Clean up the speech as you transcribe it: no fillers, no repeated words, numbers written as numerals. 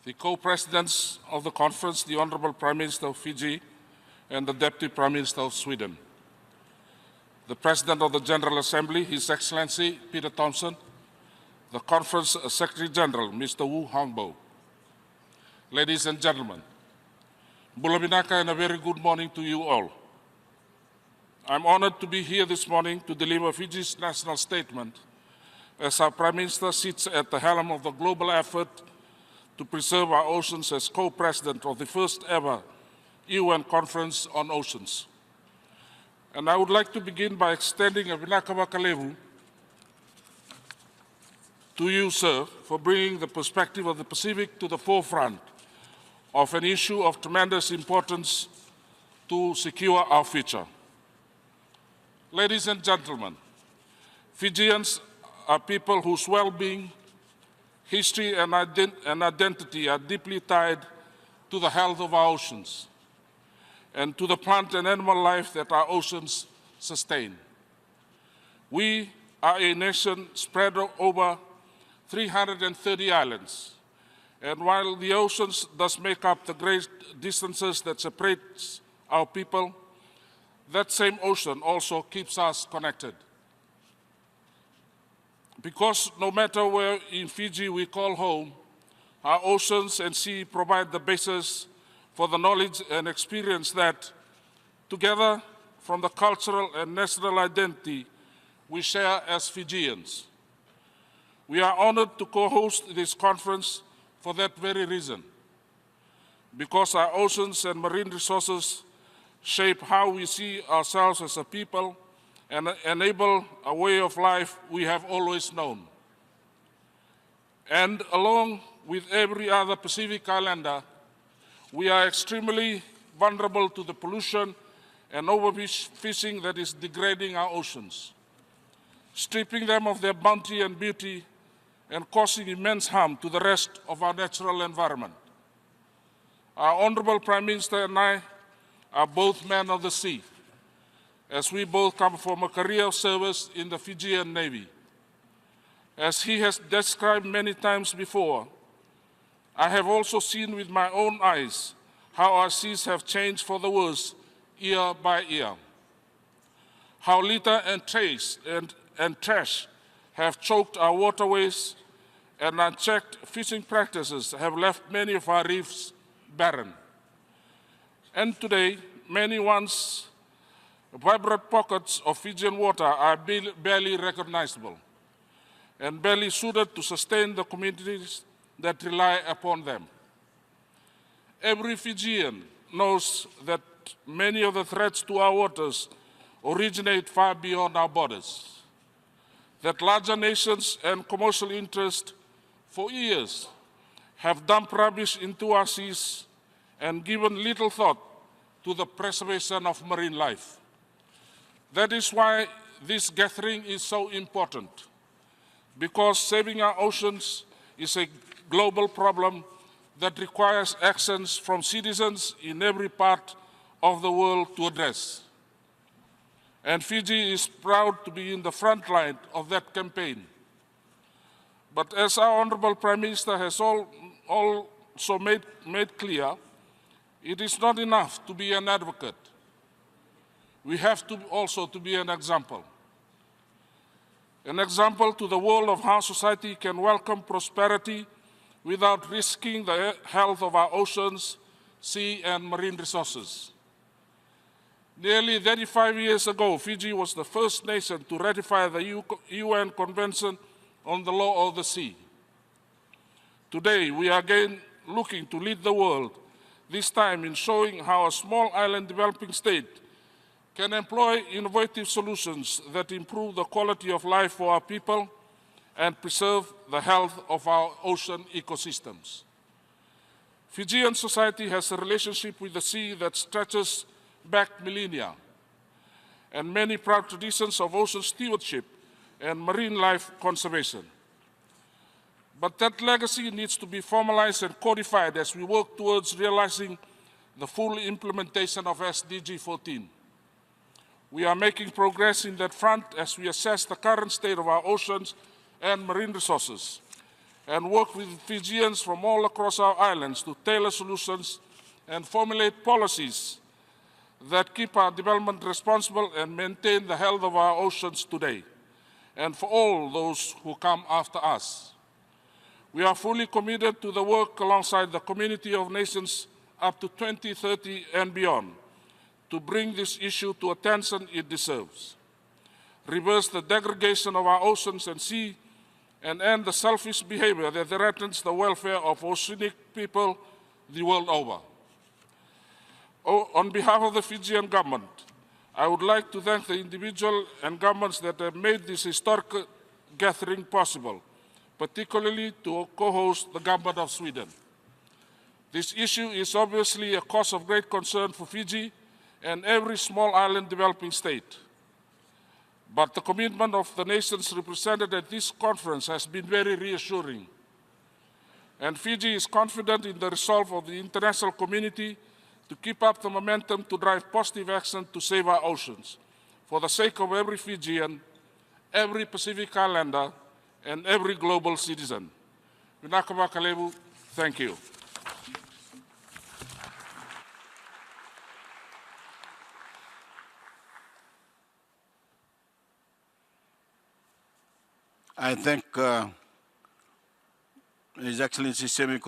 the co-presidents of the conference, the Honorable Prime Minister of Fiji and the Deputy Prime Minister of Sweden, the President of the General Assembly, His Excellency Peter Thompson, the Conference Secretary General, Mr. Wu Hongbo. Ladies and gentlemen, Bulabinaka and a very good morning to you all. I'm honored to be here this morning to deliver Fiji's national statement as our Prime Minister sits at the helm of the global effort to preserve our oceans as co-president of the first ever UN Conference on Oceans. And I would like to begin by extending a Vinaka Kalevu to you, sir, for bringing the perspective of the Pacific to the forefront of an issue of tremendous importance to secure our future. Ladies and gentlemen, Fijians are people whose well-being, history and identity are deeply tied to the health of our oceans and to the plant and animal life that our oceans sustain. We are a nation spread over 330 islands, and while the oceans thus make up the great distances that separate our people, that same ocean also keeps us connected. Because no matter where in Fiji we call home, our oceans and sea provide the basis for the knowledge and experience that, together from the cultural and national identity we share as Fijians. We are honored to co-host this conference for that very reason, because our oceans and marine resources shape how we see ourselves as a people and enable a way of life we have always known. And along with every other Pacific Islander, we are extremely vulnerable to the pollution and overfishing that is degrading our oceans, stripping them of their bounty and beauty and causing immense harm to the rest of our natural environment. Our Honorable Prime Minister and I are both men of the sea, as we both come from a career of service in the Fijian Navy. As he has described many times before, I have also seen with my own eyes how our seas have changed for the worse year by year. How litter and trash have choked our waterways, and unchecked fishing practices have left many of our reefs barren. And today, many once vibrant pockets of Fijian water are barely recognizable and barely suited to sustain the communities that rely upon them. Every Fijian knows that many of the threats to our waters originate far beyond our borders, that larger nations and commercial interests for years have dumped rubbish into our seas and given little thought to the preservation of marine life. That is why this gathering is so important, because saving our oceans is a global problem that requires actions from citizens in every part of the world to address. And Fiji is proud to be in the front line of that campaign. But as our Honorable Prime Minister has also made clear, it is not enough to be an advocate. We have to also be an example. An example to the world of how society can welcome prosperity without risking the health of our oceans, sea and marine resources. Nearly 35 years ago, Fiji was the first nation to ratify the UN Convention on the Law of the Sea. Today, we are again looking to lead the world, this time in showing how a small island developing state can employ innovative solutions that improve the quality of life for our people and preserve the health of our ocean ecosystems. Fijian society has a relationship with the sea that stretches back millennia, and many proud traditions of ocean stewardship and marine life conservation. But that legacy needs to be formalized and codified as we work towards realizing the full implementation of SDG 14. We are making progress in that front as we assess the current state of our oceans and marine resources and work with Fijians from all across our islands to tailor solutions and formulate policies that keep our development responsible and maintain the health of our oceans today, and for all those who come after us. We are fully committed to the work alongside the community of nations up to 2030 and beyond to bring this issue to attention it deserves, reverse the degradation of our oceans and sea, and end the selfish behavior that threatens the welfare of oceanic people the world over. On behalf of the Fijian government, I would like to thank the individual and governments that have made this historic gathering possible, particularly to co-host the government of Sweden. This issue is obviously a cause of great concern for Fiji and every small island developing state. But the commitment of the nations represented at this conference has been very reassuring. And Fiji is confident in the resolve of the international community to keep up the momentum to drive positive action to save our oceans, for the sake of every Fijian, every Pacific Islander, and every global citizen. Vinaka Kalevu, thank you. I thank His Excellency Semi